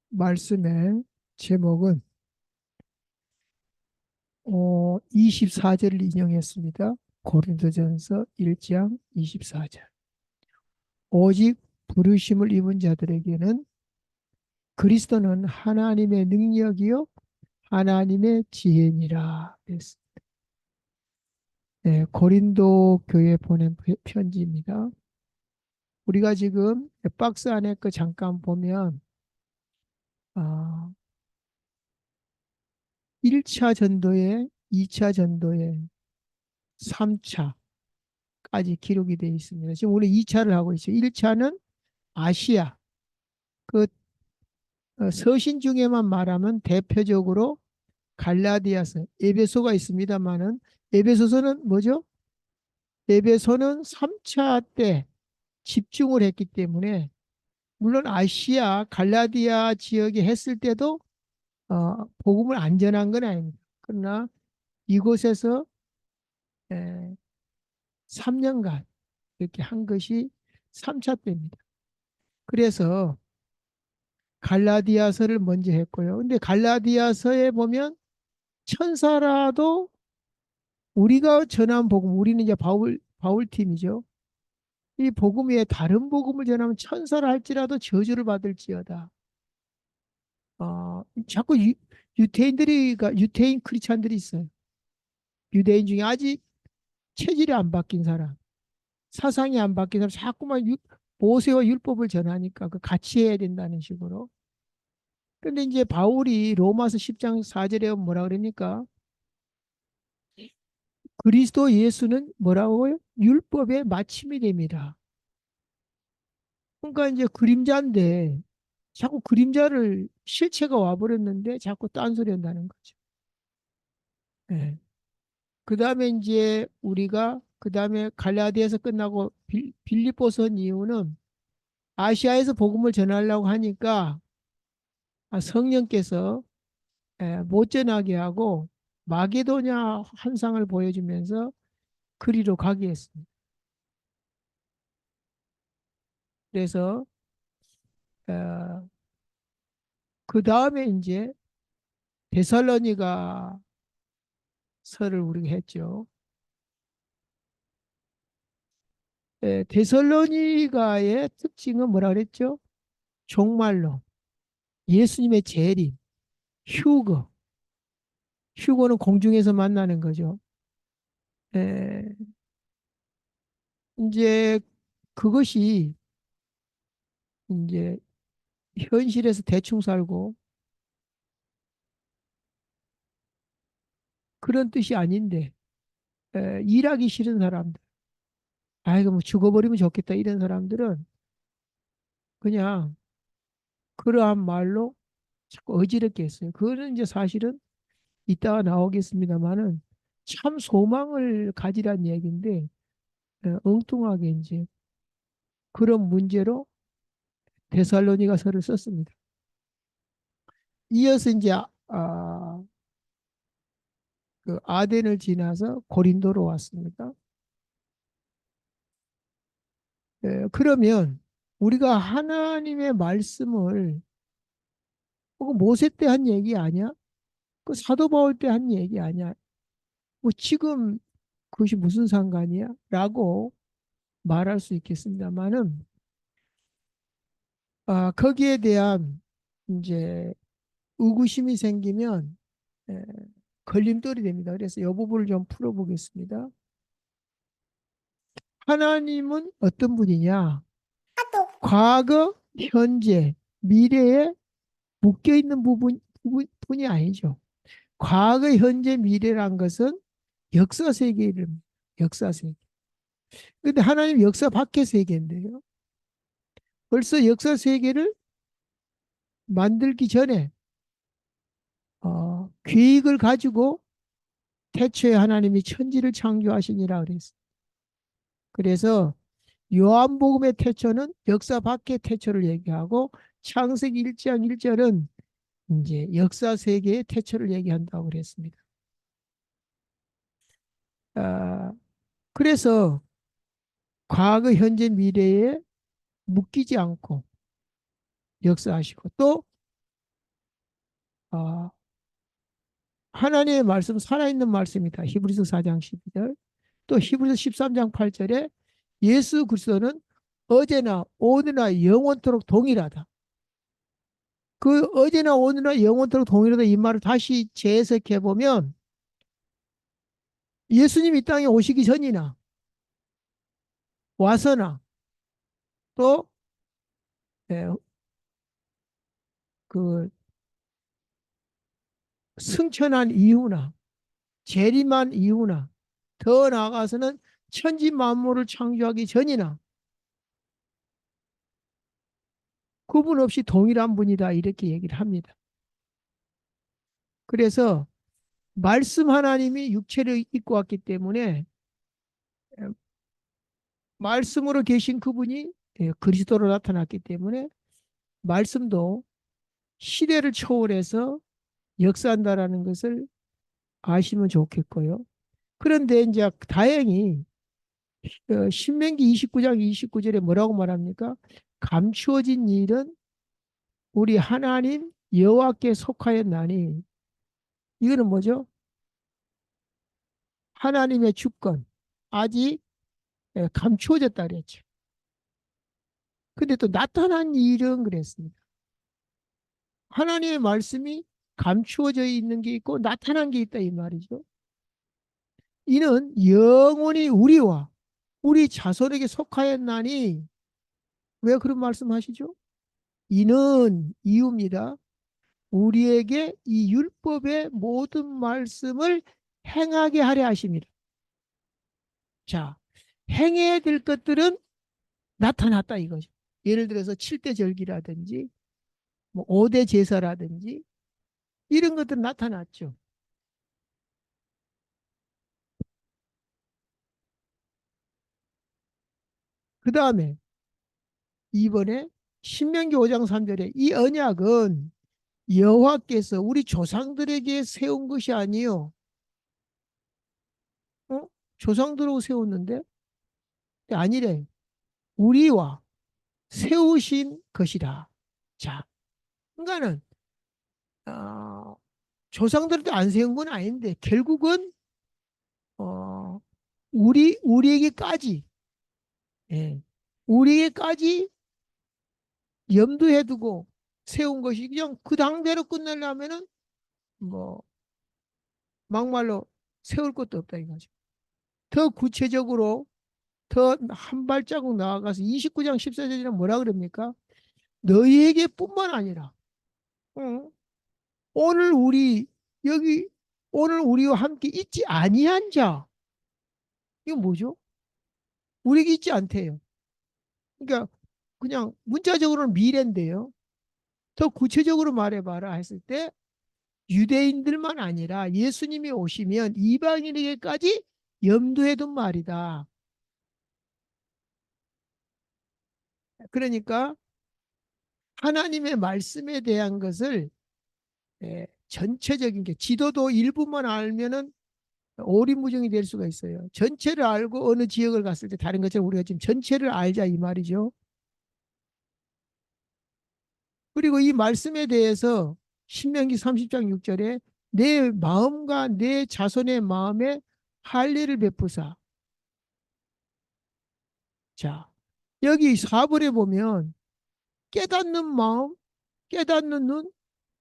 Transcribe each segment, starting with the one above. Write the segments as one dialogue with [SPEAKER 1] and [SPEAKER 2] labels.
[SPEAKER 1] 말씀의 제목은 24절을 인용했습니다. 고린도전서 1장 24절. 오직 부르심을 입은 자들에게는 그리스도는 하나님의 능력이요 하나님의 지혜니라. 네, 고린도 교회 보낸 편지입니다. 우리가 지금 박스 안에 거 잠깐 보면 1차 전도에 2차 전도에 3차까지 기록이 되어 있습니다. 지금 우리 2차를 하고 있어요. 1차는 아시아. 그 서신 중에만 말하면 대표적으로 갈라디아서, 에베소가 있습니다만은 에베소서는 뭐죠? 에베소는 3차 때 집중을 했기 때문에 물론 아시아, 갈라디아 지역에 했을 때도 복음을 안 전한 건 아닙니다. 그러나 이곳에서 3년간 이렇게 한 것이 3차 때입니다. 그래서 갈라디아서를 먼저 했고요. 근데 갈라디아서에 보면 천사라도 우리가 전한 복음, 우리는 이제 바울 팀이죠. 이 복음 외에 다른 복음을 전하면 천사라 할지라도 저주를 받을지어다. 자꾸 유태인 크리스찬들이 있어요. 유대인 중에 아직 체질이 안 바뀐 사람, 사상이 안 바뀐 사람, 자꾸만 모세와 율법을 전하니까 그 같이 해야 된다는 식으로. 근데 이제 바울이 로마서 10장 4절에 뭐라 그러니까 그리스도 예수는 뭐라고요? 율법의 마침이 됩니다. 그러니까 이제 그림자인데 자꾸 그림자를 실체가 와버렸는데 자꾸 딴소리 한다는 거죠. 예. 그 다음에 이제 우리가 그 다음에 갈라디아서 끝나고 빌립보선 이유는 아시아에서 복음을 전하려고 하니까 성령께서 못 전하게 하고 마게도냐 환상을 보여주면서 그리로 가게 했습니다. 그래서 어, 그 다음에 이제 데살로니가 설을 우리가 했죠. 데살로니가의 특징은 뭐라 그랬죠? 종말론, 예수님의 재림, 휴거. 휴거는 공중에서 만나는 거죠. 에, 이제 그것이 이제 현실에서 대충 살고 그런 뜻이 아닌데 일하기 싫은 사람들, 아이고 뭐 죽어버리면 좋겠다 이런 사람들은 그냥 그러한 말로 자꾸 어지럽게 했어요. 그거는 이제 사실은 이따가 나오겠습니다만은 참 소망을 가지란 얘기인데 엉뚱하게 이제 그런 문제로 데살로니가서를 썼습니다. 이어서 이제 그 아덴을 지나서 고린도로 왔습니다. 그러면 우리가 하나님의 말씀을 그 모세 때 한 얘기 아니야? 그 사도 바울 때 한 얘기 아니야? 뭐 지금 그것이 무슨 상관이야? 라고 말할 수 있겠습니다만은 거기에 대한 이제 의구심이 생기면 에, 걸림돌이 됩니다. 그래서 이 부분을 좀 풀어보겠습니다. 하나님은 어떤 분이냐? 과거, 현재, 미래에 묶여 있는 분이 아니죠. 과거, 현재, 미래란 것은 역사 세계 이름, 역사 세계. 근데 하나님 역사 밖의 세계인데요. 벌써 역사 세계를 만들기 전에 계획을 가지고 태초에 하나님이 천지를 창조하시니라 그랬어요. 그래서 요한복음의 태초는 역사 밖의 태초를 얘기하고 창세기 1장 1절은 이제 역사 세계의 태초를 얘기한다고 그랬습니다. 아, 그래서 과거, 현재, 미래에 묶이지 않고 역사하시고 또 어, 하나님의 말씀 살아있는 말씀이다. 히브리서 4장 12절. 또 히브리서 13장 8절에 예수 그리스도는 어제나 오늘나 영원토록 동일하다. 그 어제나 오늘나 영원토록 동일하다 이 말을 다시 재해석해 보면 예수님이 이 땅에 오시기 전이나 와서나 또 예, 그 승천한 이후나 재림한 이후나 더 나아가서는 천지 만물을 창조하기 전이나 구분 없이 동일한 분이다 이렇게 얘기를 합니다. 그래서 말씀 하나님이 육체를 입고 왔기 때문에 말씀으로 계신 그분이 그리스도로 나타났기 때문에 말씀도 시대를 초월해서 역사한다라는 것을 아시면 좋겠고요. 그런데 이제 다행히 신명기 29장 29절에 뭐라고 말합니까? 감추어진 일은 우리 하나님 여호와께 속하였나니 이거는 뭐죠? 하나님의 주권 아직 감추어졌다 그랬죠. 근데 또 나타난 일은 그랬습니다. 하나님의 말씀이 감추어져 있는 게 있고 나타난 게 있다 이 말이죠. 이는 영원히 우리와 우리 자손에게 속하였나니 왜 그런 말씀하시죠? 이는 이유입니다. 우리에게 이 율법의 모든 말씀을 행하게 하려 하십니다. 자, 행해야 될 것들은 나타났다 이거죠. 예를 들어서 7대 절기라든지 뭐 5대 제사라든지 이런 것들은 나타났죠. 그 다음에 이번에 신명기 5장 3절에 이 언약은 여호와께서 우리 조상들에게 세운 것이 아니요. 어? 조상들하고 세웠는데 아니래. 우리와 세우신 것이다. 자, 그러니까는 조상들한테 안 세운 건 아닌데 결국은 어, 우리에게까지 예, 우리에게까지 염두에 두고 세운 것이 그냥 그 당대로 끝내려면은 뭐 막말로 세울 것도 없다 이거죠. 더 구체적으로 더 한 발자국 나아가서 29장 14절에는 뭐라 그럽니까? 너희에게 뿐만 아니라 응? 오늘 우리 여기 오늘 우리와 함께 있지 아니한 자 이거 뭐죠? 우리에게 있지 않대요. 그러니까 그냥 문자적으로는 미래인데요. 더 구체적으로 말해봐라 했을 때 유대인들만 아니라 예수님이 오시면 이방인에게까지 염두에 둔 말이다. 그러니까 하나님의 말씀에 대한 것을 전체적인 게 지도도 일부만 알면은 오리무중이 될 수가 있어요. 전체를 알고 어느 지역을 갔을 때 다른 것처럼 우리가 지금 전체를 알자 이 말이죠. 그리고 이 말씀에 대해서 신명기 30장 6절에 내 마음과 내 자손의 마음에 할례를 베푸사. 자, 여기 4절에 보면 깨닫는 마음, 깨닫는 눈,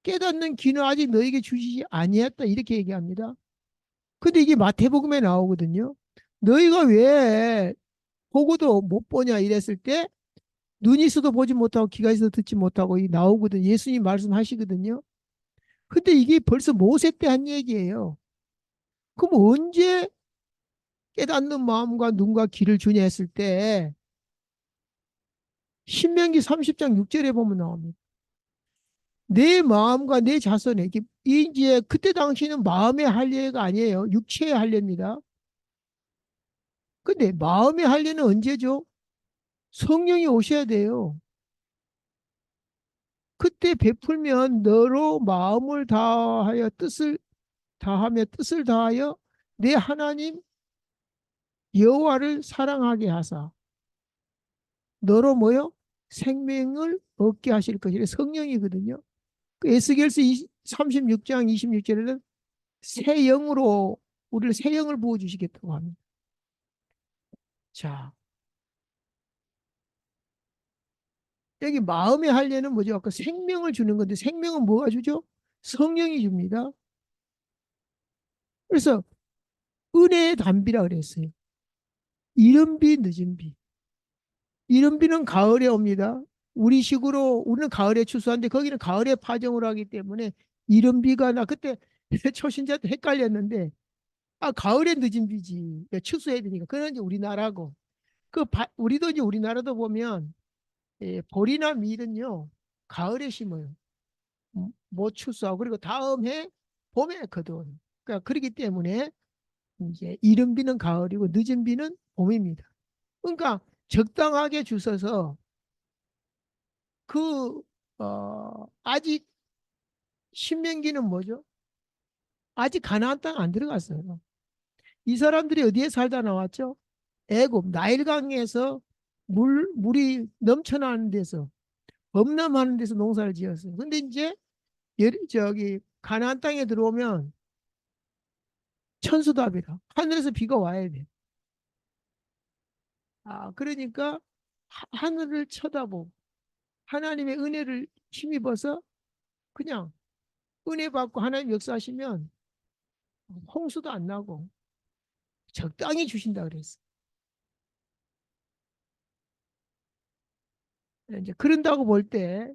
[SPEAKER 1] 깨닫는 귀는 아직 너에게 주시지 아니했다 이렇게 얘기합니다. 근데 이게 마태복음에 나오거든요. 너희가 왜 보고도 못 보냐 이랬을 때 눈이 있어도 보지 못하고 귀가 있어도 듣지 못하고 이 나오거든. 예수님 말씀하시거든요. 근데 이게 벌써 모세 때 한 얘기예요. 그럼 언제 깨닫는 마음과 눈과 귀를 주냐 했을 때 신명기 30장 6절에 보면 나옵니다. 내 마음과 내 자손에 이제 그때 당시는 마음의 할례가 아니에요. 육체의 할례입니다. 근데 마음의 할례는 언제죠? 성령이 오셔야 돼요. 그때 베풀면 너로 마음을 다하여 뜻을 다하여 내 하나님 여호와를 사랑하게 하사 너로 뭐요? 생명을 얻게 하실 것이라 성령이거든요. 그 에스겔서 36장 26절에는 새 영으로 우리를 새 영을 부어 주시겠다고 합니다. 자, 여기 마음의 할례는 뭐죠? 아까 생명을 주는 건데 생명은 뭐가 주죠? 성령이 줍니다. 그래서 은혜의 단비라 그랬어요. 이른 비 늦은 비. 이른 비는 가을에 옵니다. 우리식으로 우리는 가을에 추수하는데 거기는 가을에 파종을 하기 때문에 이른 비가 나 그때 초신자 때 헷갈렸는데 가을에 늦은 비지 추수해야 되니까 그건 이제 우리나라고 우리도 이제 우리나라도 보면 보리나 밀은요 가을에 심어요. 못 추수하고 그리고 다음 해 봄에 거둬요. 그러니까 그렇기 때문에 이제 이른 비는 가을이고 늦은 비는 봄입니다. 그러니까 적당하게 주셔서 그 아직 신명기는 뭐죠? 아직 가나안 땅 안 들어갔어요. 이 사람들이 어디에 살다 나왔죠? 애굽 나일강에서 물이 넘쳐나는 데서 범람하는 데서 농사를 지었어요. 근데 이제 저기 가나안 땅에 들어오면 천수답이라 하늘에서 비가 와야 돼. 그러니까 하늘을 쳐다보고 하나님의 은혜를 힘입어서 그냥 은혜 받고 하나님 역사하시면 홍수도 안 나고 적당히 주신다 그랬어. 이제 그런다고 볼 때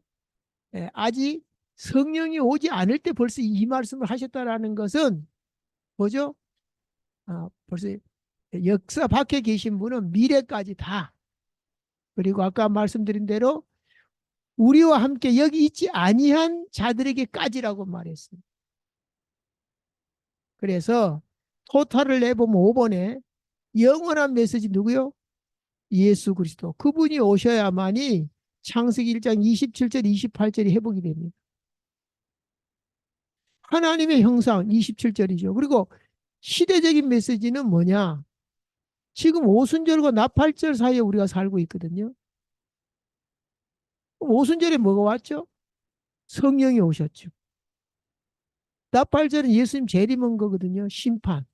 [SPEAKER 1] 아직 성령이 오지 않을 때 벌써 이 말씀을 하셨다라는 것은 뭐죠? 벌써 역사 밖에 계신 분은 미래까지 다 그리고 아까 말씀드린 대로 우리와 함께 여기 있지 아니한 자들에게까지라고 말했습니다. 그래서 토탈을 내보면 5번에 영원한 메시지 누구요? 예수 그리스도. 그분이 오셔야만이 창세기 1장 27절 28절이 회복이 됩니다. 하나님의 형상 27절이죠. 그리고 시대적인 메시지는 뭐냐? 지금 오순절과 나팔절 사이에 우리가 살고 있거든요. 오순절에 뭐가 왔죠? 성령이 오셨죠. 나팔절은 예수님 재림한 거거든요. 심판.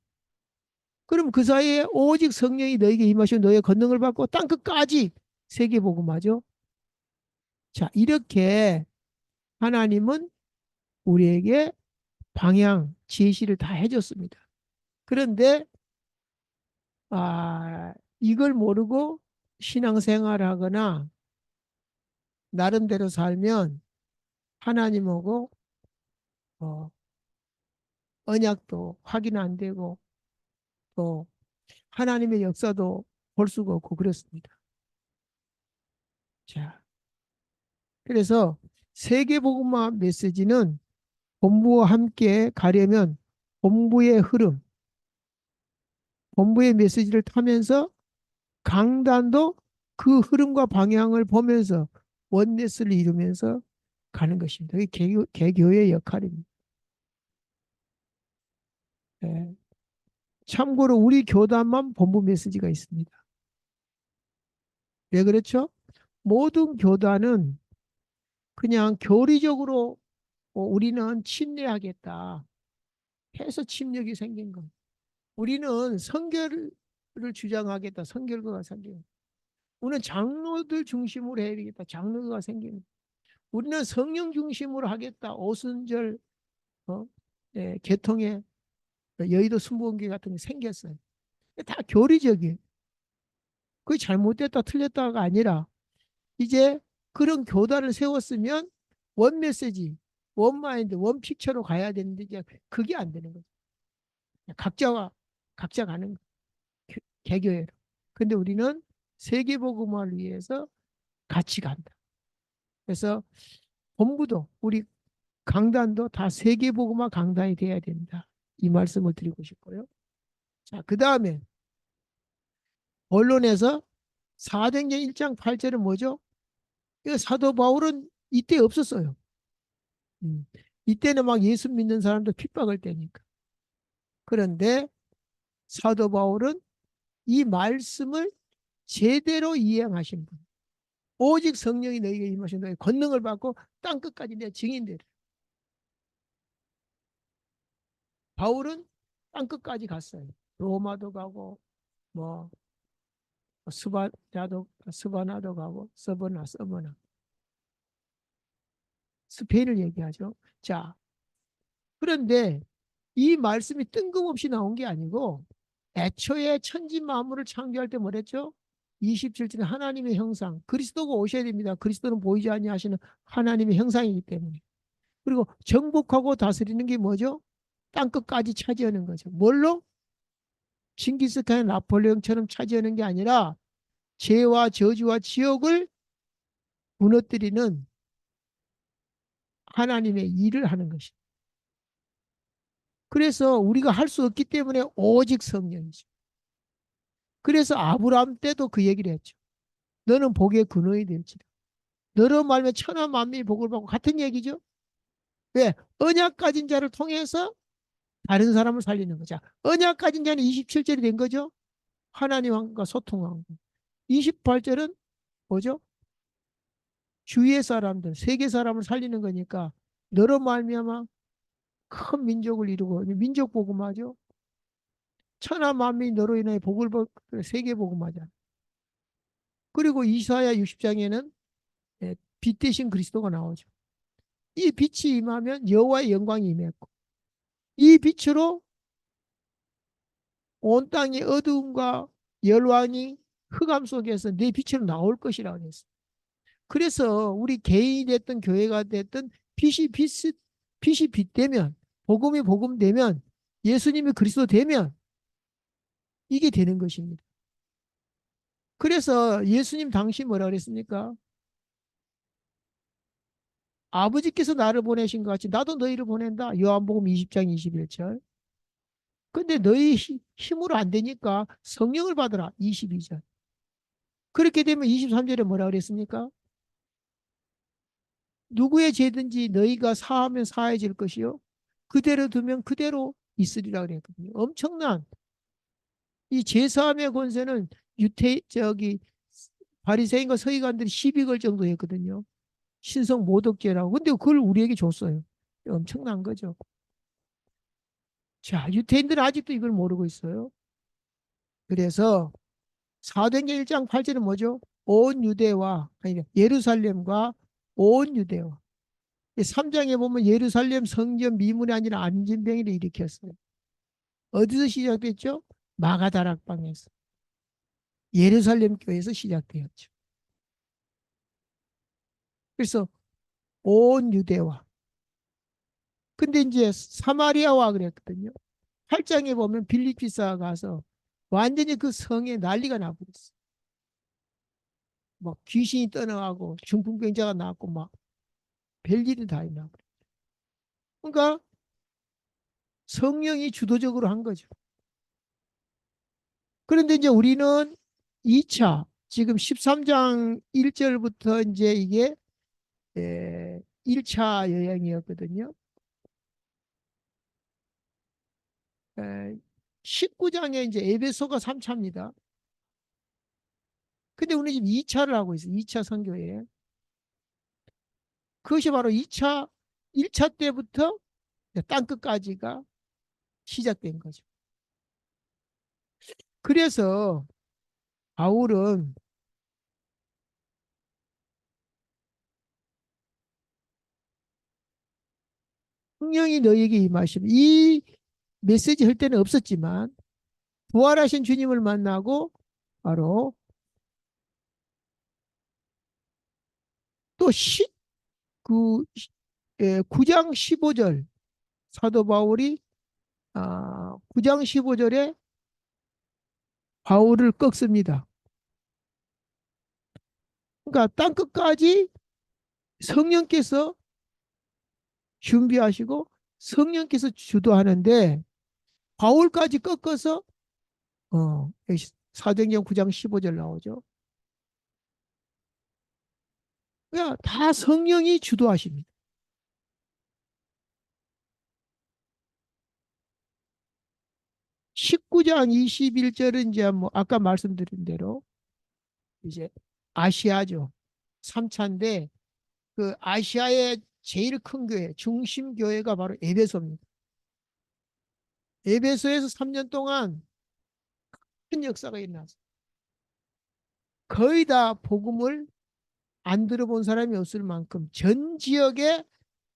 [SPEAKER 1] 그럼 그 사이에 오직 성령이 너에게 임하시고 너의 권능을 받고 땅 끝까지 세계복음하죠. 자, 이렇게 하나님은 우리에게 방향, 제시를 다 해줬습니다. 그런데 이걸 모르고 신앙생활을 하거나 나름대로 살면 하나님하고 어, 언약도 확인 안 되고 또 하나님의 역사도 볼 수가 없고 그렇습니다. 자, 그래서 세계복음화 메시지는 본부와 함께 가려면 본부의 흐름, 본부의 메시지를 타면서 강단도 그 흐름과 방향을 보면서 원네스를 이루면서 가는 것입니다. 이게 개교의 역할입니다. 네. 참고로 우리 교단만 본부 메시지가 있습니다. 왜 그렇죠? 모든 교단은 그냥 교리적으로 우리는 침례하겠다 해서 침략이 생긴 거. 우리는 성결을 주장하겠다. 성결과가 생기는. 우리는 장로들 중심으로 해야 되겠다. 장로가 생기는. 우리는 성령 중심으로 하겠다. 오순절 개통에 여의도 순복음교회 같은 게 생겼어요. 다 교리적이에요. 그게 잘못됐다 틀렸다가 아니라 이제 그런 교단을 세웠으면 원 메시지, 원 마인드, 원 픽처로 가야 되는데 이제 그게 안 되는 거죠. 각자 가는 개교회로. 근데 우리는 세계복음화를 위해서 같이 간다. 그래서 본부도 우리 강단도 다 세계복음화 강단이 돼야 된다. 이 말씀을 드리고 싶고요. 자, 그 다음에 본론에서 사도행전 1장 8절은 뭐죠? 이거 사도 바울은 이때 없었어요. 이때는 막 예수 믿는 사람도 핍박을 때니까. 그런데 사도 바울은 이 말씀을 제대로 이행하신 분. 오직 성령이 너희에게 임하신 너희 권능을 받고 땅 끝까지 내 증인되리라. 바울은 땅 끝까지 갔어요. 로마도 가고 뭐 스바나도 가고 서버나 스페인을 얘기하죠. 자, 그런데 이 말씀이 뜬금없이 나온 게 아니고 애초에 천지 만물을 창조할 때 뭐랬죠? 27절에 하나님의 형상, 그리스도가 오셔야 됩니다. 그리스도는 보이지 아니하시는 하나님의 형상이기 때문에. 그리고 정복하고 다스리는 게 뭐죠? 땅 끝까지 차지하는 거죠. 뭘로? 징기스칸 나폴레옹처럼 차지하는 게 아니라 죄와 저주와 지옥을 무너뜨리는 하나님의 일을 하는 것이죠. 그래서 우리가 할 수 없기 때문에 오직 성령이죠. 그래서 아브라함 때도 그 얘기를 했죠. 너는 복의 근원이 될지라. 너로 말하면 천하 만민이 복을 받고 같은 얘기죠. 왜? 언약 가진 자를 통해서 다른 사람을 살리는 거죠. 언약 가진 자는 27절이 된 거죠. 하나님과 소통한 거. 28절은 뭐죠? 주위의 사람들, 세계 사람을 살리는 거니까 너로 말미암아 큰 민족을 이루고 민족 복음하죠. 천하 만민이 너로 인해 복을 받고 세계 복음하잖아. 그리고 이사야 60장에는 빛 대신 그리스도가 나오죠. 이 빛이 임하면 여호와의 영광이 임했고 이 빛으로 온 땅의 어두움과 열왕이 흑암 속에서 내 빛으로 나올 것이라고 했어요. 그래서 우리 개인이 됐든 교회가 됐든 빛이 빛 되면 복음이 복음 되면 예수님이 그리스도 되면 이게 되는 것입니다. 그래서 예수님 당시 뭐라 그랬습니까? 아버지께서 나를 보내신 것 같이 나도 너희를 보낸다. 요한복음 20장 21절. 근데 너희 힘으로 안 되니까 성령을 받으라. 22절. 그렇게 되면 23절에 뭐라 그랬습니까? 누구의 죄든지 너희가 사하면 사해질 것이요. 그대로 두면 그대로 있으리라 그랬거든요. 엄청난 이 제사함의 권세는 바리새인과 서기관들이 시비 걸 정도 했거든요. 신성 모독죄라고. 근데 그걸 우리에게 줬어요. 엄청난 거죠. 자, 유태인들은 아직도 이걸 모르고 있어요. 그래서 사도행전 1장 8절은 뭐죠? 온 유대와 아니 예루살렘과 온 유대와 3장에 보면 예루살렘 성전 미문이 아니라 안진병이를 일으켰어요. 어디서 시작됐죠? 마가다락방에서. 예루살렘 교회에서 시작되었죠. 그래서 온 유대와. 근데 이제 사마리아와 그랬거든요. 8장에 보면 빌립비사가 가서 완전히 그 성에 난리가 나버렸어요. 막 귀신이 떠나가고 중풍병자가 나왔고 막 별일이 다 있나. 그러니까 성령이 주도적으로 한 거죠. 그런데 이제 우리는 2차 지금 13장 1절부터 이제 이게 1차 여행이었거든요. 19장에 이제 에베소가 3차입니다. 근데 우리는 지금 2차를 하고 있어요. 2차 선교에. 그것이 바로 2차, 1차 때부터 땅끝까지가 시작된 거죠. 그래서 바울은 성령이 너에게 임하시면 이 메시지 할 때는 없었지만 부활하신 주님을 만나고 바로 또 그 9장 15절 사도 바울이 9장 15절에 바울을 꺾습니다. 그러니까 땅끝까지 성령께서 준비하시고 성령께서 주도하는데 바울까지 꺾어서 사도행전 9장 15절 나오죠. 그러니까 다 성령이 주도하십니다. 19장 21절은 이제 뭐 아까 말씀드린 대로 이제 아시아죠. 3차인데 그 아시아의 제일 큰 교회, 중심 교회가 바로 에베소입니다. 에베소에서 3년 동안 큰 역사가 일어났어요. 거의 다 복음을 안 들어본 사람이 없을 만큼 전 지역에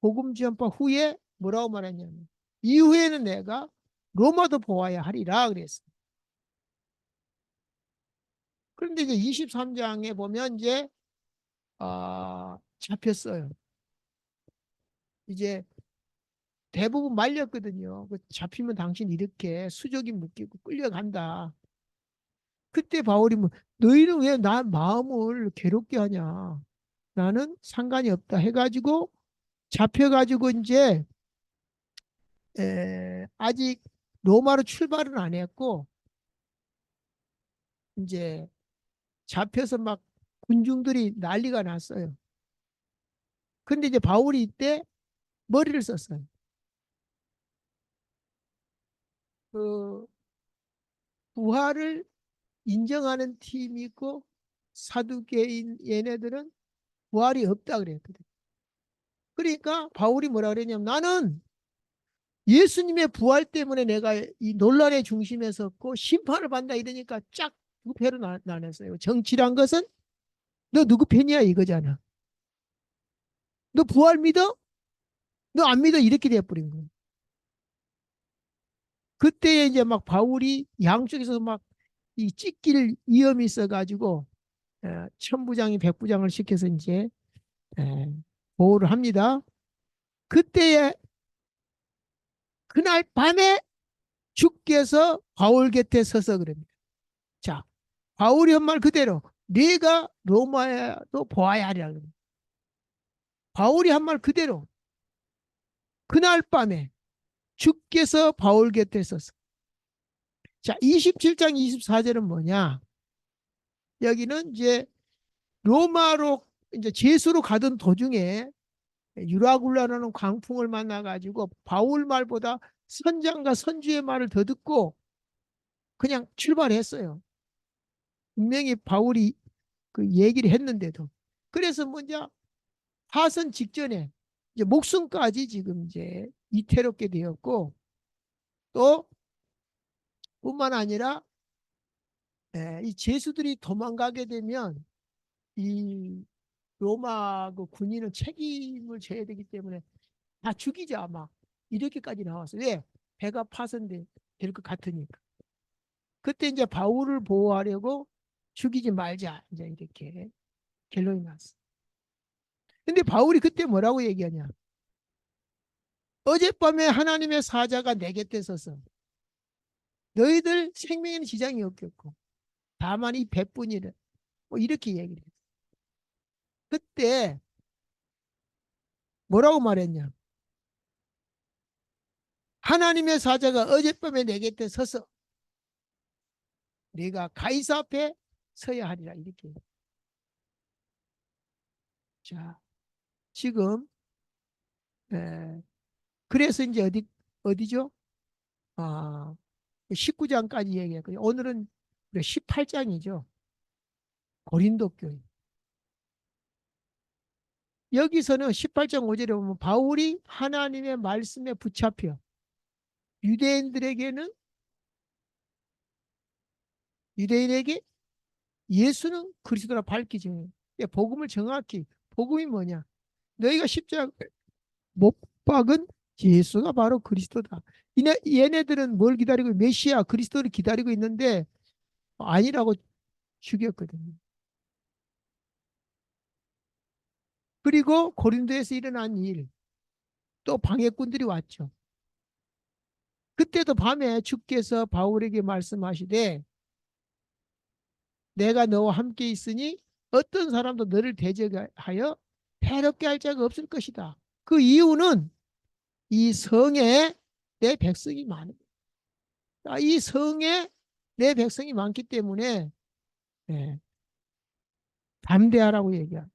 [SPEAKER 1] 복음 전파 후에 뭐라고 말했냐면 이후에는 내가 로마도 보아야 하리라 그랬어요. 그런데 이제 23장에 보면 이제 잡혔어요. 이제 대부분 말렸거든요. 잡히면 당신 이렇게 수족이 묶이고 끌려간다. 그때 바울이 뭐 너희는 왜 나 마음을 괴롭게 하냐? 나는 상관이 없다 해가지고 잡혀가지고 이제 아직 로마로 출발은 안 했고 이제 잡혀서 막 군중들이 난리가 났어요. 근데 이제 바울이 이때 머리를 썼어요. 그 부활을 인정하는 팀이 있고 사두개인 얘네들은 부활이 없다 그랬거든. 그러니까 바울이 뭐라 그랬냐면 나는 예수님의 부활 때문에 내가 이 논란의 중심에 섰고 심판을 받는다 이러니까 쫙 두 패로 나눴어요. 정치란 것은 너 누구 편이야 이거잖아. 너 부활 믿어? 너 안 믿어? 이렇게 돼버린 거예요. 그때 이제 막 바울이 양쪽에서 막 이 찢길 위험이 있어가지고 천부장이 백부장을 시켜서 이제 에, 보호를 합니다. 그때에 그날 밤에 주께서 바울 곁에 서서 그럽니다. 자, 바울이 한 말 그대로 네가 로마에도 보아야 하리라. 바울이 한 말 그대로 그날 밤에 주께서 바울 곁에 서서 자, 27장 24절은 뭐냐? 여기는 이제 로마로 이제 제수로 가던 도중에 유라굴라라는 광풍을 만나가지고 바울 말보다 선장과 선주의 말을 더 듣고 그냥 출발했어요. 분명히 바울이 그 얘기를 했는데도. 그래서 먼저 파선 직전에 이제 목숨까지 지금 이제 위태롭게 되었고 또 뿐만 아니라 이 제수들이 도망가게 되면 이 로마 그 군인은 책임을 져야 되기 때문에 다 죽이자 막 이렇게까지 나왔어요. 왜? 배가 파손될 것 같으니까. 그때 이제 바울을 보호하려고 죽이지 말자 이제 이렇게 결론이 났어. 근데 바울이 그때 뭐라고 얘기하냐? 어젯밤에 하나님의 사자가 내 곁에 서서 너희들 생명에는 지장이 없겠고 다만 이 배뿐이래. 뭐 이렇게 얘기를 했어. 그때 뭐라고 말했냐? 하나님의 사자가 어젯밤에 내 곁에 서서 네가 가이사 앞에 서야 하리라 이렇게. 자, 지금 그래서 이제 어디죠? 아, 19장까지 얘기했거든요. 오늘은 18장이죠. 고린도 교회. 여기서는 18장 5절에 보면 바울이 하나님의 말씀에 붙잡혀 유대인들에게는 유대인에게 예수는 그리스도라 밝히죠. 복음을 정확히 복음이 뭐냐? 너희가 십자가 못 박은 예수가 바로 그리스도다. 얘네들은 뭘 기다리고 메시아 그리스도를 기다리고 있는데 아니라고 죽였거든요. 그리고 고린도에서 일어난 일, 또 방해꾼들이 왔죠. 그때도 밤에 주께서 바울에게 말씀하시되 내가 너와 함께 있으니 어떤 사람도 너를 대적하여 해롭게 할 자가 없을 것이다. 그 이유는 이 성에 내 백성이 많은 이 성에 내 백성이 많기 때문에 예, 담대하라고 얘기합니다.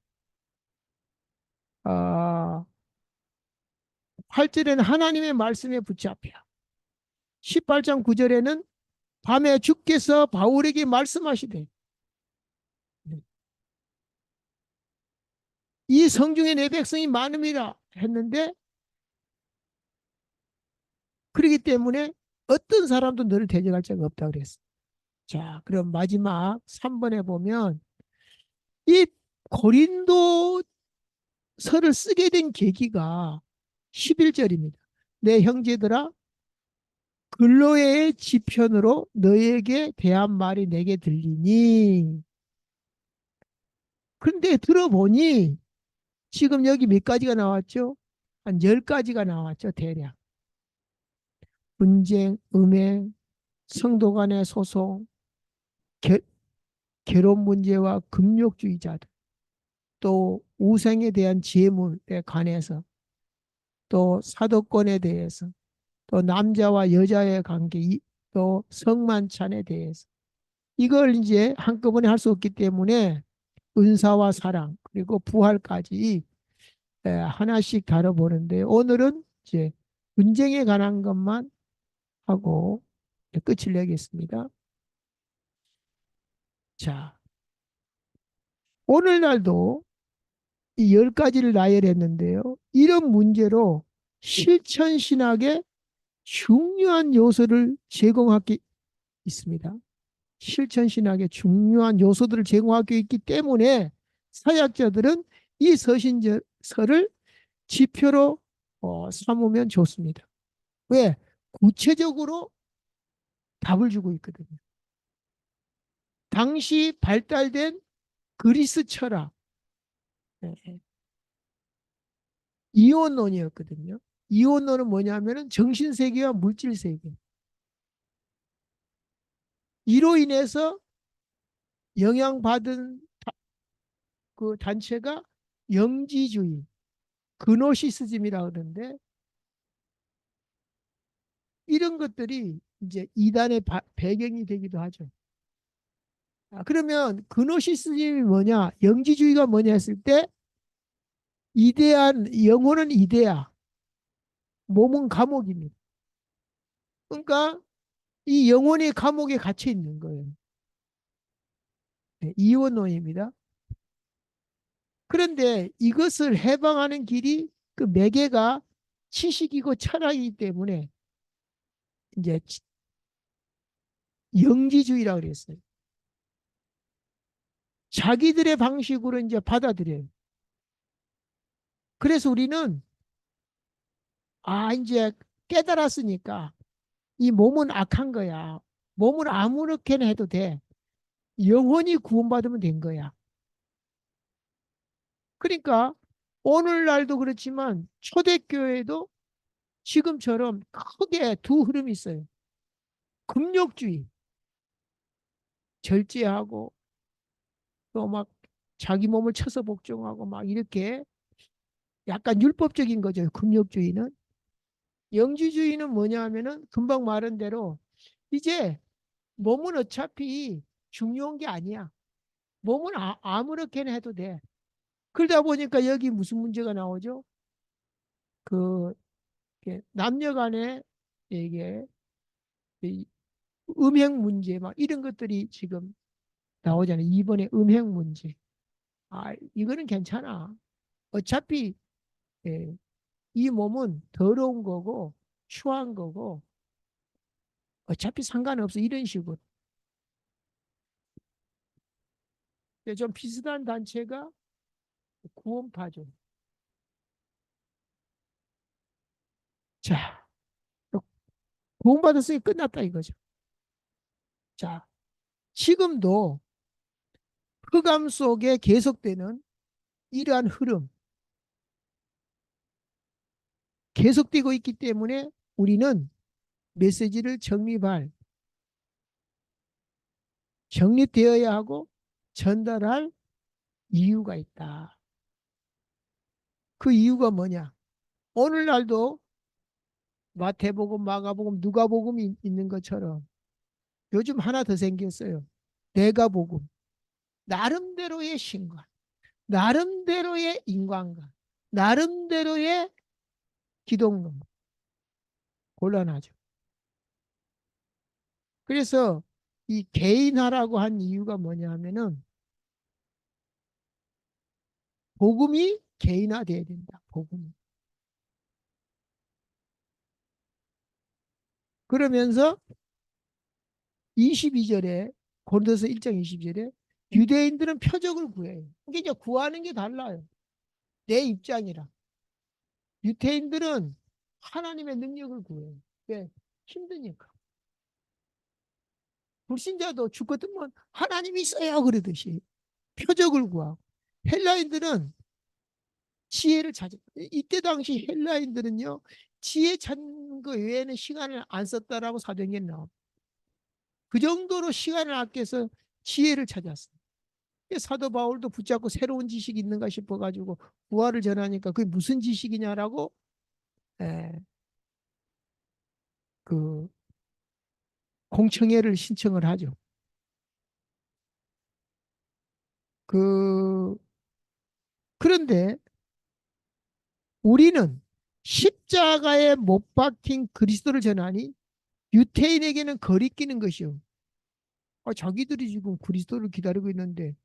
[SPEAKER 1] 8절에는 하나님의 말씀에 붙잡혀 18장 9절에는 밤에 주께서 바울에게 말씀하시되 이 성중에 내 백성이 많음이라 했는데, 그렇기 때문에 어떤 사람도 너를 대적할 자가 없다 그랬어. 자, 그럼 마지막 3번에 보면 이 고린도서를 쓰게 된 계기가 11절입니다. 내 형제들아, 근로의 지편으로 너에게 대한 말이 내게 들리니. 그런데 들어보니 지금 여기 몇 가지가 나왔죠? 한 10가지가 나왔죠, 대략. 분쟁, 음행, 성도 간의 소송, 개, 결혼 문제와 금욕주의자들, 또 우상에 대한 재물에 관해서, 또 사도권에 대해서, 또 남자와 여자의 관계, 또 성만찬에 대해서. 이걸 이제 한꺼번에 할 수 없기 때문에 은사와 사랑, 그리고 부활까지 하나씩 다뤄보는데, 오늘은 이제 분쟁에 관한 것만 하고 끝을 내겠습니다. 자, 오늘날도 이 10가지를 나열했는데요. 이런 문제로 실천 신학의 중요한 요소를 제공하고 있습니다. 실천 신학의 중요한 요소들을 제공하고 있기 때문에 사역자들은 이 서신서를 지표로 삼으면 좋습니다. 왜? 구체적으로 답을 주고 있거든요. 당시 발달된 그리스 철학, 예, 이원론이었거든요. 이원론은 뭐냐면은 정신세계와 물질세계. 이로 인해서 영향받은 그 단체가 영지주의, 그노시스즘이라고 그러는데, 이런 것들이 이제 이단의 배경이 되기도 하죠. 그러면 그노시스즘이 뭐냐, 영지주의가 뭐냐 했을 때, 이데한 영혼은 이데야, 몸은 감옥입니다. 그러니까 이 영혼이 감옥에 갇혀 있는 거예요. 네, 이원론입니다. 그런데 이것을 해방하는 길이, 그 매개가 지식이고 철학이기 때문에 이제 영지주의라고 그랬어요. 자기들의 방식으로 이제 받아들여요. 그래서 우리는 이제 깨달았으니까 이 몸은 악한 거야. 몸을 아무렇게나 해도 돼. 영혼이 구원받으면 된 거야. 그러니까 오늘날도 그렇지만 초대교회도 지금처럼 크게 두 흐름이 있어요. 금욕주의, 절제하고 또 막 자기 몸을 쳐서 복종하고 막 이렇게 약간 율법적인 거죠. 금욕주의는. 영지주의는 뭐냐 하면은 금방 말한 대로 이제 몸은 어차피 중요한 게 아니야. 몸은 아무렇게나 해도 돼. 그러다 보니까 여기 무슨 문제가 나오죠? 그 남녀 간에 이게 음행 문제 막 이런 것들이 지금 나오잖아요. 이번에 음행 문제. 이거는 괜찮아. 어차피 예, 이 몸은 더러운 거고 추한 거고 어차피 상관없어. 이런 식으로. 좀 비슷한 단체가 구원파죠. 자, 구원받았으니 끝났다 이거죠. 자, 지금도 흑암 속에 계속되는 이러한 흐름, 계속되고 있기 때문에 우리는 메시지를 정립되어야 하고 전달할 이유가 있다. 그 이유가 뭐냐? 오늘날도 마태복음, 마가복음, 누가복음이 있는 것처럼 요즘 하나 더 생겼어요. 내가복음. 나름대로의 신과, 나름대로의 인간과, 나름대로의 기독론. 곤란하죠. 그래서 이 개인화라고 한 이유가 뭐냐 하면은 복음이 개인화돼야 된다. 복음이. 그러면서 22절에 고린도서 1장 22절에 유대인들은 표적을 구해요. 이게 이제 구하는 게 달라요. 내 입장이라. 유대인들은 하나님의 능력을 구해요. 왜? 힘드니까. 불신자도 죽거든면 하나님이 있어요 그러듯이 표적을 구하고 헬라인들은 지혜를 찾아. 이때 당시 헬라인들은요 지혜 찾는 거 외에는 시간을 안 썼다라고 사도행전에 나옵니다. 그 정도로 시간을 아껴서 지혜를 찾았어요. 사도 바울도 붙잡고 새로운 지식이 있는가 싶어가지고 부활을 전하니까 그게 무슨 지식이냐라고 에, 그 공청회를 신청을 하죠. 그 그런데 우리는 십자가에 못 박힌 그리스도를 전하니 유태인에게는 거리끼는 것이요. 자기들이 지금 그리스도를 기다리고 있는데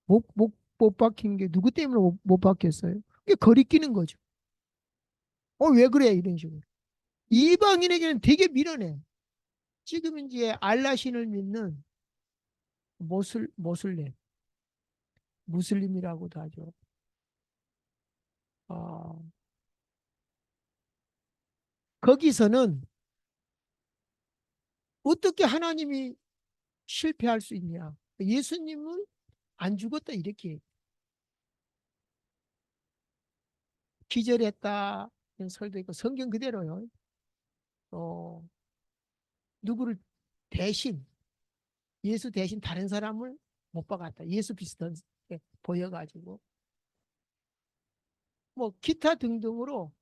[SPEAKER 1] 못 박힌 게 누구 때문에 못 박혔어요? 그게 거리끼는 거죠. 왜 그래? 이런 식으로. 이방인에게는 되게 미련해. 지금 이제 알라신을 믿는 모슬렘, 무슬림이라고도 하죠. 아, 거기서는 어떻게 하나님이 실패할 수 있냐? 예수님은 안 죽었다 이렇게 기절했다 이런 설도 있고 성경 그대로요. 어, 누구를 대신 예수 대신 다른 사람을 못 박았다. 예수 비슷한 보여가지고 뭐 기타 등등으로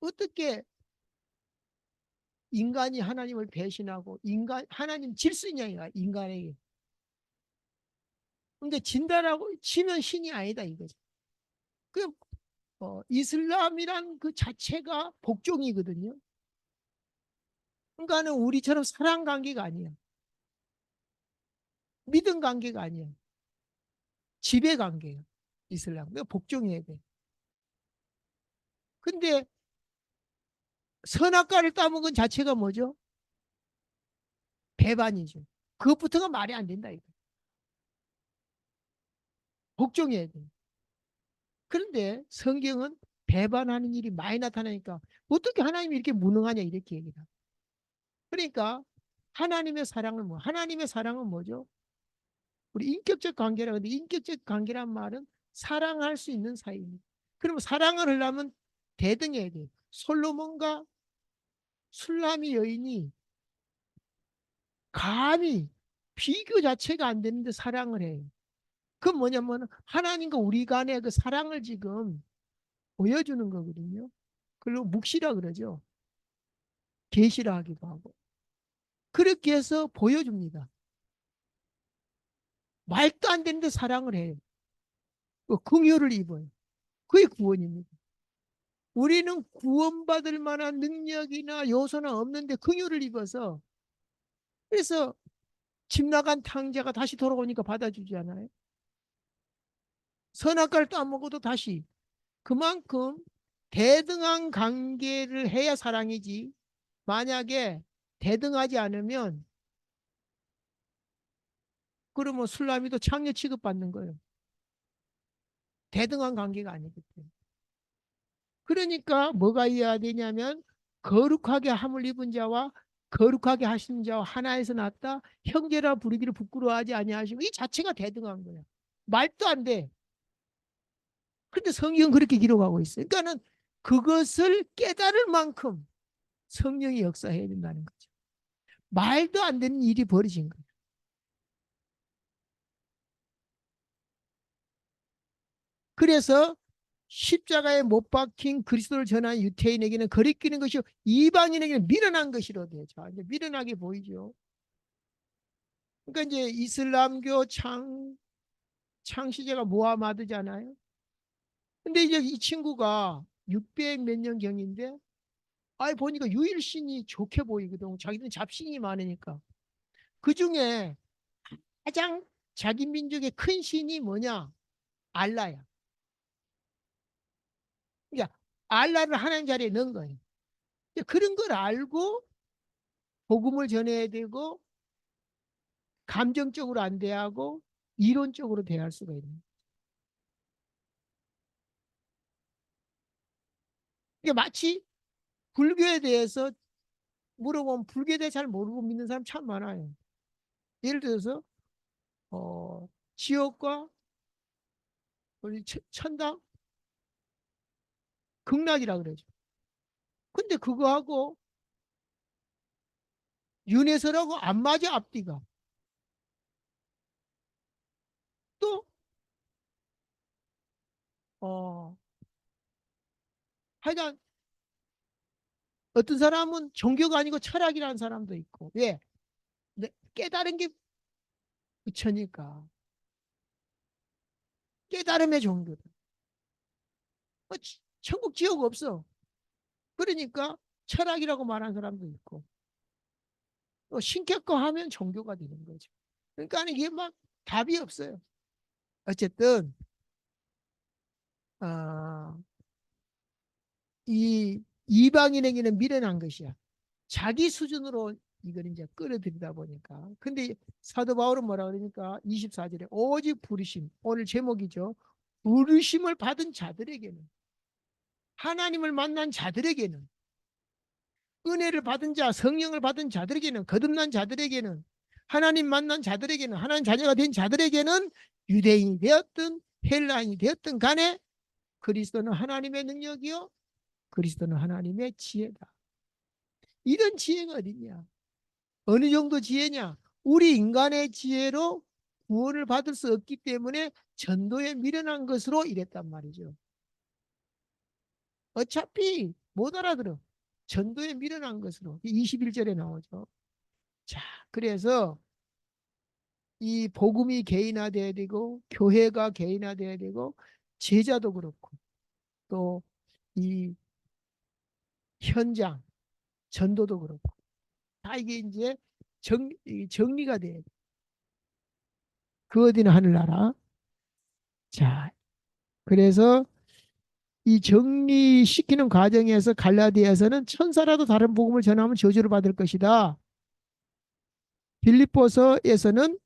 [SPEAKER 1] 어떻게 인간이 하나님을 배신하고 인간 하나님 질 수 있냐 인간에게. 근데 진다라고 치면 신이 아니다 이거죠. 그 이슬람이란 그 자체가 복종이거든요. 그러니까는 우리처럼 사랑 관계가 아니야. 믿음 관계가 아니야. 지배 관계야. 이슬람. 그 복종해야 돼. 근데 선악과를 따먹은 자체가 뭐죠? 배반이죠. 그것부터가 말이 안 된다 이거. 복종해야 돼. 그런데 성경은 배반하는 일이 많이 나타나니까 어떻게 하나님이 이렇게 무능하냐 이렇게 얘기를 합니다. 그러니까 하나님의 사랑은 하나님의 사랑은 뭐죠? 우리 인격적 관계라 근데 인격적 관계란 말은 사랑할 수 있는 사이입니다. 그러면 사랑을 하려면 대등해야 돼. 솔로몬과 술라미 여인이 감히 비교 자체가 안 되는데 사랑을 해요. 그건 뭐냐면 하나님과 우리 간의 그 사랑을 지금 보여주는 거거든요. 그리고 묵시라 그러죠. 계시라 하기도 하고. 그렇게 해서 보여줍니다. 말도 안 되는데 사랑을 해요. 긍휼을 입어요. 그게 구원입니다. 우리는 구원받을 만한 능력이나 요소는 없는데 긍휼을 입어서 그래서 집 나간 탕자가 다시 돌아오니까 받아주지 않아요? 선악과를 따먹어도 다시 그만큼 대등한 관계를 해야 사랑이지. 만약에 대등하지 않으면 그러면 술라미도 창녀 취급받는 거예요. 대등한 관계가 아니기 때문에. 그러니까 뭐가 이해야 되냐면 거룩하게 함을 입은 자와 거룩하게 하신 자와 하나에서 났다. 형제라 부르기를 부끄러워하지 아니하시고 이 자체가 대등한 거야. 말도 안 돼. 근데 성경은 그렇게 기록하고 있어요. 그러니까는 그것을 깨달을 만큼 성령이 역사해야 된다는 거죠. 말도 안 되는 일이 벌어진 거예요. 그래서 십자가에 못 박힌 그리스도를 전한 유태인에게는 거리끼는 것이요 이방인에게는 미련한 것이로되. 자, 이제 미련하게 보이죠. 그러니까 이제 이슬람교 창시자가 무하마드잖아요. 근데 이제 이 친구가 600 몇 년 경인데 보니까 유일신이 좋게 보이거든. 자기들은 잡신이 많으니까. 그 중에 가장 자기 민족의 큰 신이 뭐냐? 알라야. 알라를 하나님 자리에 넣은 거예요. 그런 걸 알고 복음을 전해야 되고 감정적으로 안 대하고 이론적으로 대할 수가 있는. 이게 마치 불교에 대해서 물어보면 불교에 대해 잘 모르고 믿는 사람 참 많아요. 예를 들어서 지옥과 우리 천당, 극락이라 그러죠. 근데 그거하고 윤회설하고 안 맞아 앞뒤가. 또 어, 하여간 어떤 사람은 종교가 아니고 철학이라는 사람도 있고. 왜? 네, 깨달은 게 부처니까. 깨달음의 종교다. 천국 지옥 없어. 그러니까 철학이라고 말하는 사람도 있고. 또 신격화하면 종교가 되는 거죠. 그러니까 이게 막 답이 없어요. 어쨌든 어, 이 이방인에게는 미련한 것이야. 자기 수준으로 이걸 이제 끌어들이다 보니까. 근데 사도 바울은 뭐라 그러니까 24절에 오직 부르심. 오늘 제목이죠. 부르심을 받은 자들에게는, 하나님을 만난 자들에게는, 은혜를 받은 자, 성령을 받은 자들에게는, 거듭난 자들에게는, 하나님 만난 자들에게는, 하나님 자녀가 된 자들에게는, 유대인이 되었든 헬라인이 되었든 간에 그리스도는 하나님의 능력이요 그리스도는 하나님의 지혜다. 이런 지혜가 어딨냐? 어느 정도 지혜냐? 우리 인간의 지혜로 구원을 받을 수 없기 때문에 전도에 미련한 것으로 이랬단 말이죠. 어차피 못 알아들어. 전도에 미련한 것으로. 21절에 나오죠. 자, 그래서 이 복음이 개인화돼야 되고 교회가 개인화돼야 되고 제자도 그렇고 또 이 현장 전도도 그렇고 다 이게 이제 정리가 돼야 돼. 그 어디는 하늘나라. 자, 그래서 이 정리시키는 과정에서 갈라디아에서는 천사라도 다른 복음을 전하면 저주를 받을 것이다. 빌립보서에서는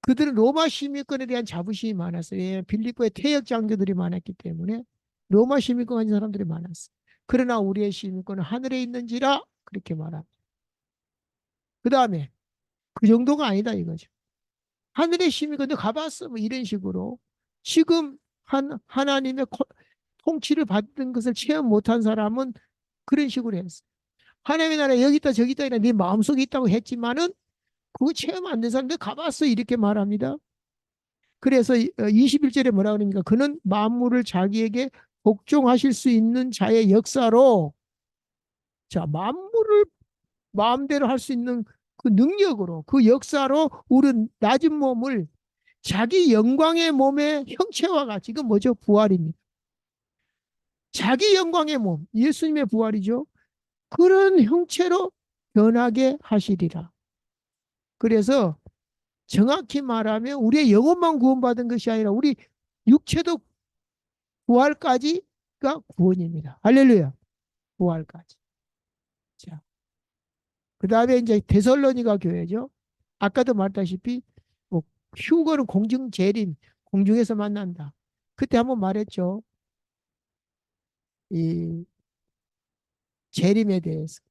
[SPEAKER 1] 그들은 로마 시민권에 대한 자부심이 많았어요. 예, 빌립보에 퇴역 장교들이 많았기 때문에 로마 시민권 가진 사람들이 많았어요. 그러나 우리의 시민권은 하늘에 있는지라 그렇게 말합니다. 그 다음에 그 정도가 아니다 이거죠. 하늘의 시민권도 가봤어 뭐 이런 식으로 지금 하나님의 통치를 받는 것을 체험 못한 사람은 그런 식으로 했어요. 하나님의 나라 여기 있다 저기 있다 네 마음속에 있다고 했지만은 그거 체험 안 된 사람들 가봤어 이렇게 말합니다. 그래서 21절에 뭐라 그럽니까? 그는 만물을 자기에게 복종하실 수 있는 자의 역사로 자 만물을 마음대로 할 수 있는 그 능력으로 그 역사로 우리 낮은 몸을 자기 영광의 몸의 형체와 같이 이건 뭐죠? 부활입니다. 자기 영광의 몸 예수님의 부활이죠. 그런 형체로 변하게 하시리라. 그래서 정확히 말하면 우리의 영혼만 구원받은 것이 아니라 우리 육체도 부활까지가 구원입니다. 할렐루야. 부활까지. 자, 그 다음에 이제 데살로니가 교회죠. 아까도 말했다시피 뭐 휴거는 공중 재림, 공중에서 만난다. 그때 한번 말했죠. 이 재림에 대해서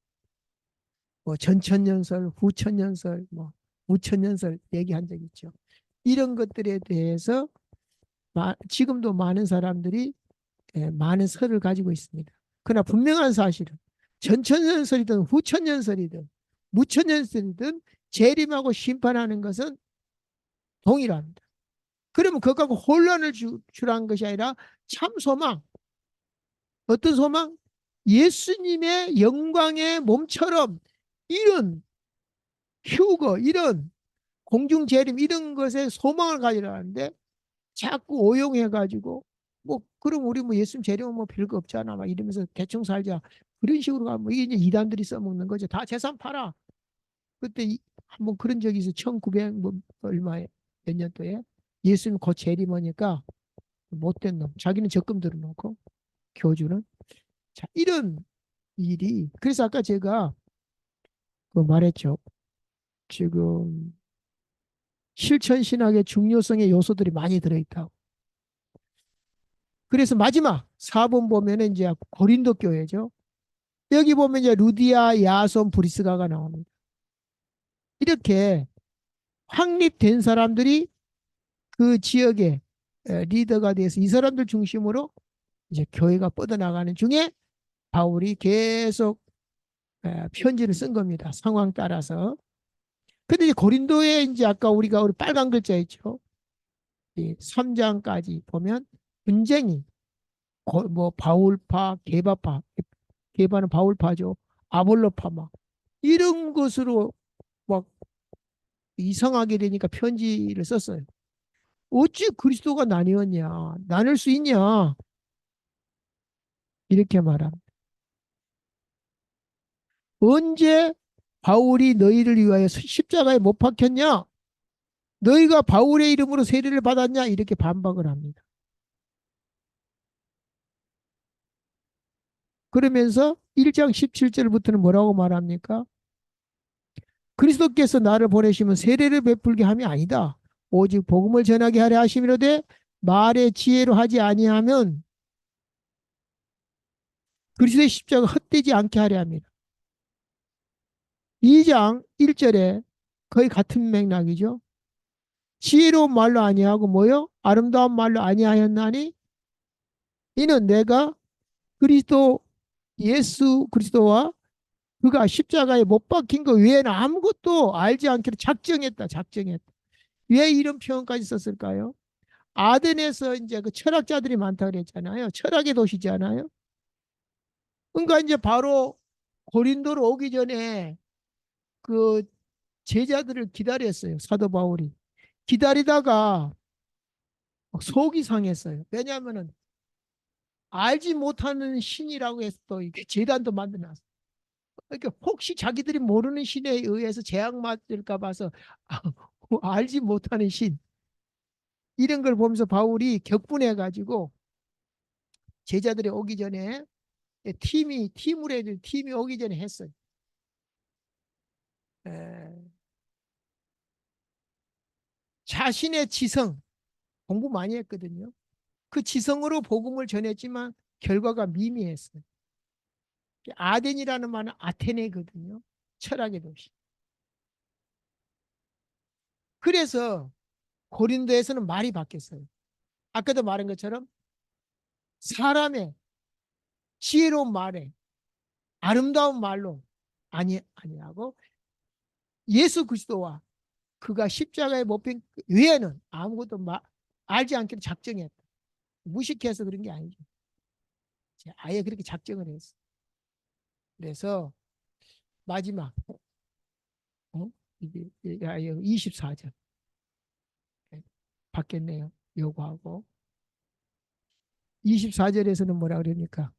[SPEAKER 1] 뭐 전천년설, 후천년설, 뭐 무천년설 얘기한 적 있죠. 이런 것들에 대해서 지금도 많은 사람들이 많은 설을 가지고 있습니다. 그러나 분명한 사실은 전천년설이든 후천년설이든 무천년설이든 재림하고 심판하는 것은 동일합니다. 그러면 그것하고 혼란을 주라는 것이 아니라 참 소망. 어떤 소망? 예수님의 영광의 몸처럼 이런 휴거, 이런 공중재림 이런 것에 소망을 가지라는데 자꾸 오용해가지고 뭐 그럼 우리 뭐 예수님 재림은 뭐 별거 없잖아 막 이러면서 대충 살자 그런 식으로 가면 뭐 이게 이제 이단들이 써먹는 거죠. 다 재산 팔아. 그때 한번 그런 적이 있어. 1900 뭐 얼마에 몇 년도에 예수님 곧 재림하니까 못된 놈 자기는 적금 들어놓고 교주는. 자, 이런 일이, 그래서 아까 제가 그 말했죠. 지금 실천 신학의 중요성의 요소들이 많이 들어있다고. 그래서 마지막 4번 보면은 이제 고린도 교회죠. 여기 보면 이제 루디아, 야손, 브리스가가 나옵니다. 이렇게 확립된 사람들이 그 지역의 리더가 돼서 이 사람들 중심으로 이제 교회가 뻗어나가는 중에 바울이 계속 편지를 쓴 겁니다. 상황 따라서. 근데 이제 고린도에 이제 아까 우리 빨간 글자 있죠. 이 3장까지 보면 분쟁이 뭐 바울파, 게바파, 게바는 바울파죠. 아볼로파 막 이런 것으로 막 이상하게 되니까 편지를 썼어요. 어찌 그리스도가 나뉘었냐? 나눌 수 있냐? 이렇게 말합니다. 언제 바울이 너희를 위하여 십자가에 못 박혔냐? 너희가 바울의 이름으로 세례를 받았냐? 이렇게 반박을 합니다. 그러면서 1장 17절부터는 뭐라고 말합니까? 그리스도께서 나를 보내시면 세례를 베풀게 함이 아니다. 오직 복음을 전하게 하려 하심이로되 말의 지혜로 하지 아니하면 그리스도의 십자가 헛되지 않게 하려 합니다. 2장 1절에 거의 같은 맥락이죠. 지혜로운 말로 아니하고 뭐요? 아름다운 말로 아니하였나니 이는 내가 그리스도 예수 그리스도와 그가 십자가에 못 박힌 것 외에는 아무것도 알지 않기로 작정했다. 작정했다. 왜 이런 표현까지 썼을까요? 아덴에서 이제 그 철학자들이 많다 그랬잖아요. 철학의 도시잖아요. 그러니까 이제 바로 고린도로 오기 전에 그 제자들을 기다렸어요. 사도 바울이. 기다리다가 속이 상했어요. 왜냐하면은 알지 못하는 신이라고 해서 또 이렇게 재단도 만들어놨어요. 그러니까 혹시 자기들이 모르는 신에 의해서 재앙 맞을까 봐서 알지 못하는 신 이런 걸 보면서 바울이 격분해 가지고 제자들이 오기 전에 팀으로 해줄 팀이 오기 전에 했어요. 에, 자신의 지성 공부 많이 했거든요. 그 지성으로 복음을 전했지만 결과가 미미했어요. 아덴이라는 말은 아테네거든요. 철학의 도시. 그래서 고린도에서는 말이 바뀌었어요. 아까도 말한 것처럼 사람의 지혜로운 말에 아름다운 말로 아니하고 예수 그리스도와 그가 십자가에 못 박힌 외에는 아무것도 알지 않기로 작정했다. 무식해서 그런 게 아니죠. 아예 그렇게 작정을 했어. 그래서 마지막 이게 24절 바뀌었네요. 요구하고 24절에서는 뭐라 그러니까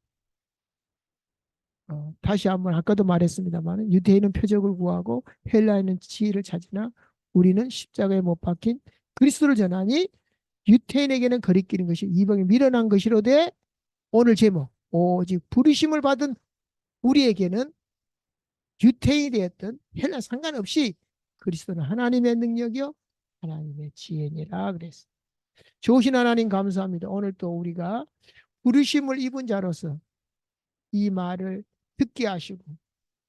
[SPEAKER 1] 다시 한번 아까도 말했습니다만 유대인은 표적을 구하고 헬라인은 지혜를 찾으나 우리는 십자가에 못 박힌 그리스도를 전하니 유태인에게는 거리끼는 것이 이방에 미련한 것이로되 오늘 제목 오직 부르심을 받은 우리에게는 유태인이 되었던 헬라 상관없이 그리스도는 하나님의 능력이요 하나님의 지혜니라 그랬어요. 좋으신 하나님 감사합니다. 오늘 또 우리가 부르심을 입은 자로서 이 말을 듣게 하시고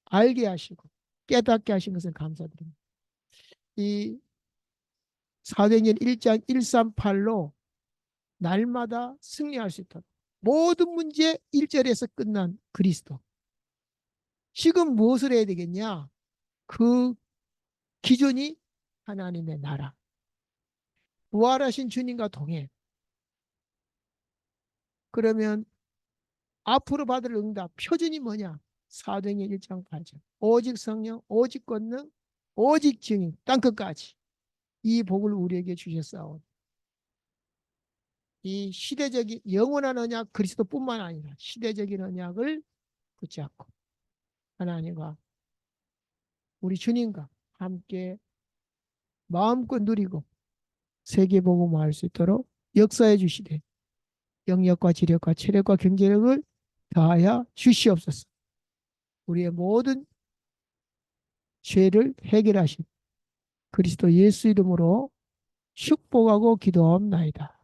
[SPEAKER 1] 알게 하시고 깨닫게 하신 것을 감사드립니다. 이 사도행전 1장 138로 날마다 승리할 수 있도록 모든 문제 1절에서 끝난 그리스도. 지금 무엇을 해야 되겠냐? 그 기준이 하나님의 나라. 부활하신 주님과 동행. 그러면 앞으로 받을 응답 표준이 뭐냐? 사도행전 1장 8절. 오직 성령, 오직 권능, 오직 증인, 땅끝까지. 이 복을 우리에게 주셨사오니 이 시대적인 영원한 언약 그리스도뿐만 아니라 시대적인 언약을 붙잡고 하나님과 우리 주님과 함께 마음껏 누리고 세계복음을 할 수 있도록 역사해 주시되 영력과 지력과 체력과 경제력을 더하여 주시옵소서. 우리의 모든 죄를 해결하신 그리스도 예수 이름으로 축복하고 기도하옵나이다.